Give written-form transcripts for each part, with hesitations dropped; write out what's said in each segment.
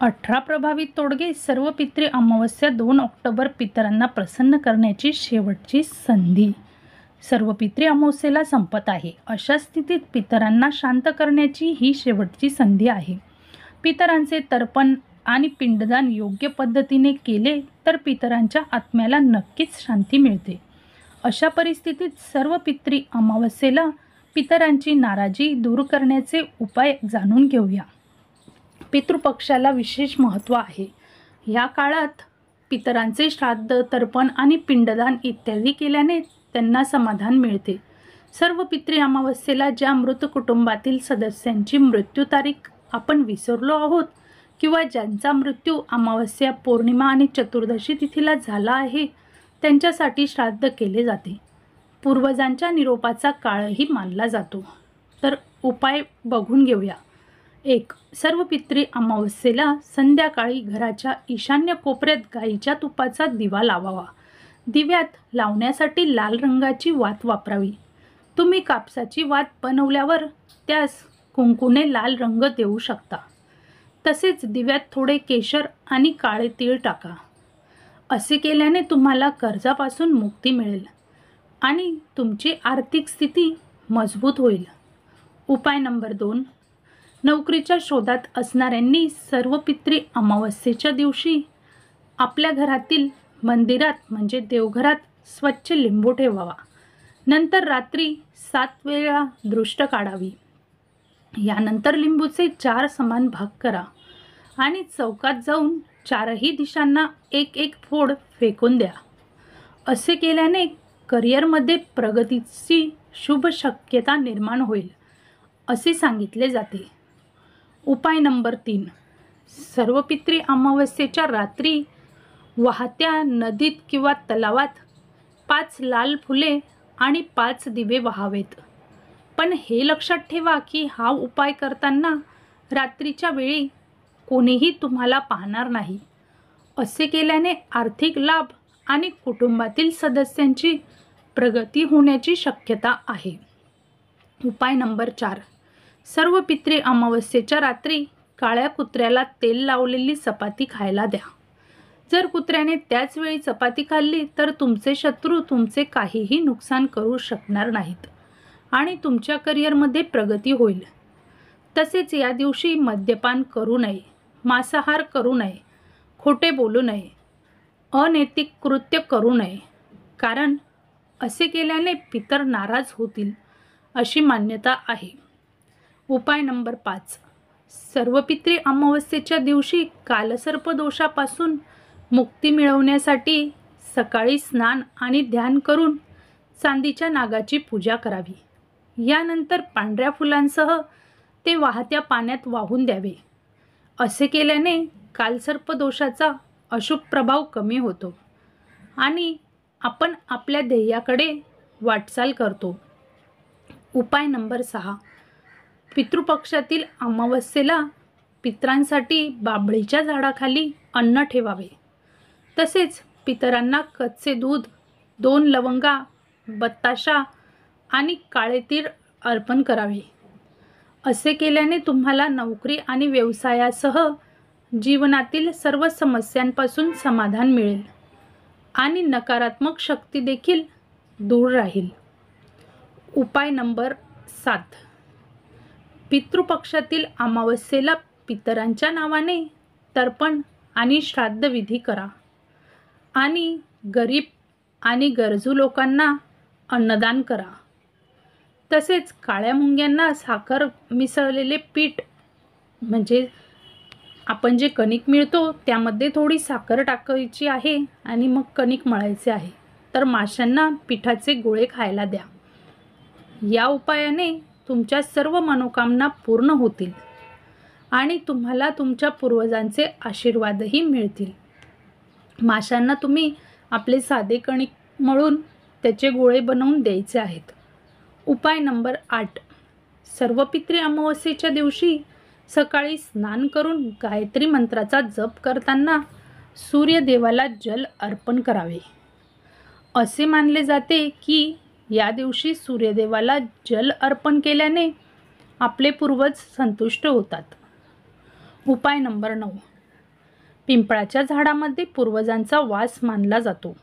18 प्रभावित तोडगे. सर्व पितृ अमावस्या 2 ऑक्टोबर. पितरांना प्रसन्न करण्याची शेवटची संधी. सर्व पितृ अमावस्येला संपत आहे. अशा स्थितीत पितरांना शांत करण्याची ही शेवटची संधी आहे. पितरांचे तर्पण आणि पिंडदान योग्य पद्धतीने केले तर पितरांच्या आत्म्याला नक्कीच शांती मिळते. अशा परिस्थितीत सर्व पितृ अमावस्येला पितरांची नाराजी दूर करण्याचे उपाय जाणून घेऊया. पितृपक्षाला विशेष महत्त्व आहे. या काळात पितरांचे श्राद्ध, तर्पण आणि पिंडदान इत्यादी केल्याने त्यांना समाधान मिळते. सर्व पितृ अमावस्येला ज्या मृत कुटुंबातील सदस्यांची मृत्यू तारीख आपण विसरलो आहोत किंवा ज्यांचा मृत्यू अमावस्या, पौर्णिमा आणि चतुर्दशी तिथीला झाला आहे त्यांच्यासाठी श्राद्ध केले जाते. पूर्वजांच्या निरोपाचा काळही मानला जातो. तर उपाय बघून घेऊया. 1. सर्व पितृ अमावस्येला संध्याकाळी घराच्या ईशान्य कोपऱ्यात गाईच्या तुपाचा दिवा लावावा. दिव्यात लावण्यासाठी लाल रंगाची वात वापरावी. तुम्ही कापसाची वात बनवल्यावर त्यास कुंकूने लाल रंग देऊ शकता. तसेच दिव्यात थोडे केशर आणि काळे तीळ टाका. असे केल्याने तुम्हाला कर्जापासून मुक्ती मिळेल आणि तुमची आर्थिक स्थिती मजबूत होईल. उपाय नंबर 2. नोकरीच्या शोधात असणाऱ्यांनी सर्व पितृ अमावस्येच्या दिवशी आपल्या घरातील मंदिरात म्हणजे देवघरात स्वच्छ लिंबू ठेवावा. नंतर रात्री 7 वेळा दृष्ट काढावी. यानंतर लिंबूचे 4 समान भाग करा आणि चौकात जाऊन 4ही दिशांना एक एक फोड फेकून द्या. असे केल्याने करिअरमध्ये प्रगतीची शुभ शक्यता निर्माण होईल असे सांगितले जाते. उपाय नंबर 3. सर्व पितृ अमावस्येच्या रात्री वाहत्या नदीत किंवा तलावात 5 लाल फुले आणि 5 दिवे वहावेत. पण हे लक्षात ठेवा की हा उपाय करताना रात्रीच्या वेळी कोणीही तुम्हाला पाहणार नाही. असे केल्याने आर्थिक लाभ आणि कुटुंबातील सदस्यांची प्रगती होण्याची शक्यता आहे. उपाय नंबर 4. सर्व पितृ अमावस्येच्या रात्री काळ्या कुत्र्याला तेल लावलेली चपाती खायला द्या. जर कुत्र्याने त्याच वेळी चपाती खाल्ली तर तुमचे शत्रू तुमचे काहीही नुकसान करू शकणार नाहीत आणि तुमच्या करिअरमध्ये प्रगती होईल. तसेच या दिवशी मद्यपान करू नये, मांसाहार करू नये, खोटे बोलू नये, अनैतिक कृत्य करू नये, कारण असे केल्याने पितर नाराज होतील अशी मान्यता आहे. उपाय नंबर 5. सर्व पितृ अमावस्येच्या दिवशी कालसर्प दोषापासून मुक्ती मिळवण्यासाठी सकाळी स्नान आणि ध्यान करून चांदीच्या नागाची पूजा करावी. यानंतर पांढऱ्या फुलांसह ते वाहत्या पाण्यात वाहून द्यावे. असे केल्याने कालसर्प दोषाचा अशुभ प्रभाव कमी होतो आणि आपण आपल्या ध्येयाकडे वाटचाल करतो. उपाय नंबर 6. पितृपक्षातील अमावस्येला पितरांसाठी बाभळीच्या झाडाखाली अन्न ठेवावे. तसेच पितरांना कच्चे दूध, 2 लवंगा, बत्ताशा आणि काळे तीळ अर्पण करावे. असे केल्याने तुम्हाला नोकरी आणि व्यवसायासह जीवनातील सर्व समस्यांपासून समाधान मिळेल आणि नकारात्मक शक्ती देखील दूर राहील. उपाय नंबर 7. पितृपक्षातील अमावस्येला पितरांच्या नावाने तर्पण आणि श्राद्ध विधी करा आणि गरीब आणि गरजू लोकांना अन्नदान करा. तसेच काळ्या मुंग्यांना साखर मिसळलेले पीठ म्हणजे आपण जे कणिक मिळतो त्यामध्ये थोडी साखर टाकायची आहे आणि मग कणिक मळायचे आहे. तर माशांना पिठाचे गोळे खायला द्या. या उपायाने तुमच्या सर्व मनोकामना पूर्ण होतील आणि तुम्हाला तुमच्या पूर्वजांचे आशीर्वादही मिळतील. माशांना तुम्ही आपले साधे कणिक मळून त्याचे गोळे बनवून द्यायचे आहेत. उपाय नंबर 8. सर्व पितृ अमावस्येच्या दिवशी सकाळी स्नान करून गायत्री मंत्राचा जप करताना सूर्यदेवाला जल अर्पण करावे. असे मानले जाते की या दिवशी सूर्यदेवाला जल अर्पण केल्याने आपले पूर्वज संतुष्ट होतात. उपाय नंबर 9. पिंपळाच्या झाडामध्ये पूर्वजांचा वास मानला जातो.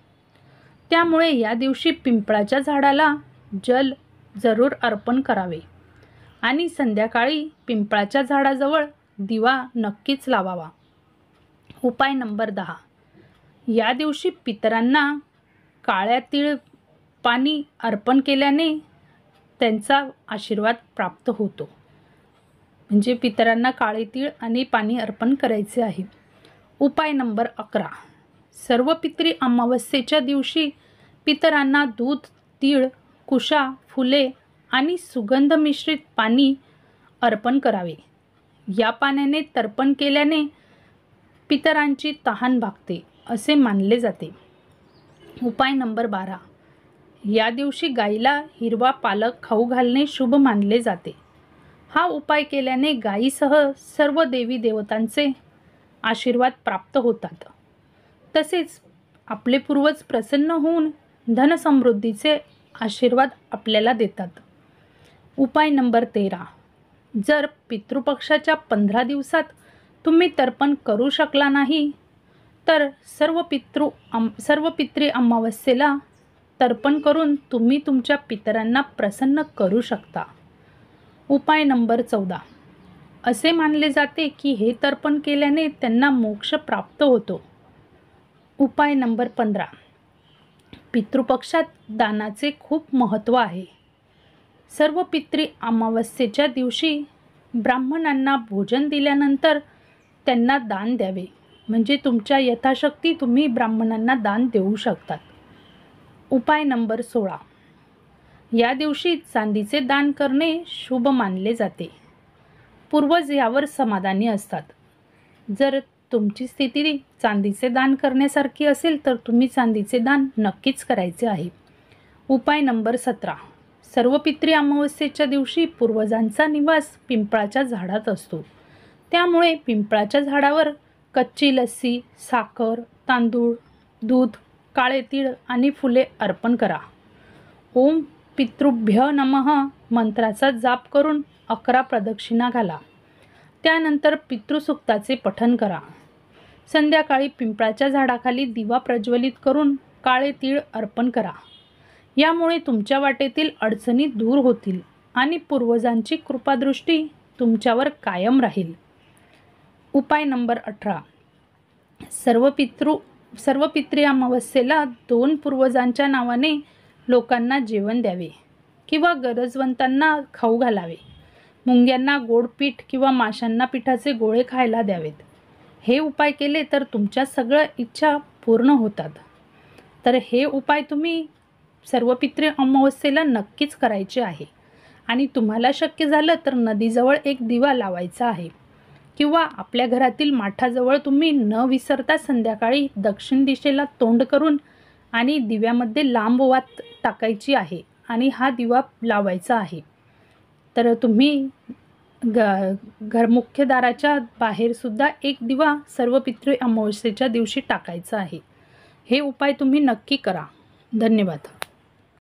त्यामुळे या दिवशी पिंपळाच्या झाडाला जल जरूर अर्पण करावे आणि संध्याकाळी पिंपळाच्या झाडाजवळ दिवा नक्कीच लावावा. उपाय नंबर 10. या दिवशी पितरांना काळ्या तीळ पाणी अर्पण केल्याने त्यांचा आशीर्वाद प्राप्त होतो. म्हणजे पितरांना काळे तीळ आणि पाणी अर्पण करायचे आहे. उपाय नंबर 11. सर्व पितरी अमावस्येच्या दिवशी पितरांना दूध, तीळ, कुशा, फुले आणि सुगंध मिश्रित पाणी अर्पण करावे. या पाण्याने तर्पण केल्याने पितरांची तहान भागते असे मानले जाते. उपाय नंबर 12. या दिवशी गाईला हिरवा पालक खाऊ घालणे शुभ मानले जाते. हा उपाय केल्याने गायीसह सर्व देवी देवतांचे आशीर्वाद प्राप्त होतात. तसेच आपले पूर्वज प्रसन्न होऊन धनसमृद्धीचे आशीर्वाद आपल्याला देतात. उपाय नंबर 13. जर पितृपक्षाच्या 15 दिवसात तुम्ही तर्पण करू शकला नाही तर सर्व पितरी अमावस्येला तर्पण करून तुम्ही तुमच्या पितरांना प्रसन्न करू शकता. उपाय नंबर 14. असे मानले जाते की हे तर्पण केल्याने त्यांना मोक्ष प्राप्त होतो. उपाय नंबर 15. पितृपक्षात दानाचे खूप महत्त्व आहे. सर्व पितरी अमावस्येच्या दिवशी ब्राह्मणांना भोजन दिल्यानंतर त्यांना दान द्यावे. म्हणजे तुमच्या यथाशक्ती तुम्ही ब्राह्मणांना दान देऊ शकतात. उपाय नंबर 16. या दिवशी चांदीचे दान करणे शुभ मानले जाते. पूर्वज यावर समाधानी असतात. जर तुमची स्थिती चांदीचे दान करण्यासारखी असेल तर तुम्ही चांदीचे दान नक्कीच करायचे आहे. उपाय नंबर 17. सर्व पितरी अमावस्येच्या दिवशी पूर्वजांचा निवास पिंपळाच्या झाडात असतो. त्यामुळे पिंपळाच्या झाडावर कच्ची लस्सी, साखर, तांदूळ, दूध, काळे तीळ आणि फुले अर्पण करा. ओम पितृभ्य नमः मंत्राचा जाप करून 11 प्रदक्षिणा घाला. त्यानंतर पितृसूक्ताचे पठण करा. संध्याकाळी पिंपळाच्या झाडाखाली दिवा प्रज्वलित करून काळे तीळ अर्पण करा. यामुळे तुमच्या वाटेतील अडचणी दूर होतील आणि पूर्वजांची कृपादृष्टी तुमच्यावर कायम राहील. उपाय नंबर 18. सर्व पितरी अमावस्येला 2 पूर्वजांच्या नावाने लोकांना जेवण द्यावे किंवा गरजवंतांना खाऊ घालावे. मुंग्यांना गोड पीठ किंवा माशांना पिठाचे गोळे खायला द्यावेत. हे उपाय केले तर तुमच्या सगळ्या इच्छा पूर्ण होतात. तर हे उपाय तुम्ही सर्व पितरी अमावस्येला नक्कीच करायचे आहे. आणि तुम्हाला शक्य झालं तर नदीजवळ एक दिवा लावायचा आहे किंवा आपल्या घरातील माठाजवळ तुम्ही न विसरता संध्याकाळी दक्षिण दिशेला तोंड करून आणि दिव्यामध्ये लांब वात टाकायची आहे आणि हा दिवा लावायचा आहे. तर तुम्ही मुख्य दाराच्या बाहेरसुद्धा एक दिवा सर्व पितरी अमावस्येच्या दिवशी टाकायचा आहे. हे उपाय तुम्ही नक्की करा. धन्यवाद.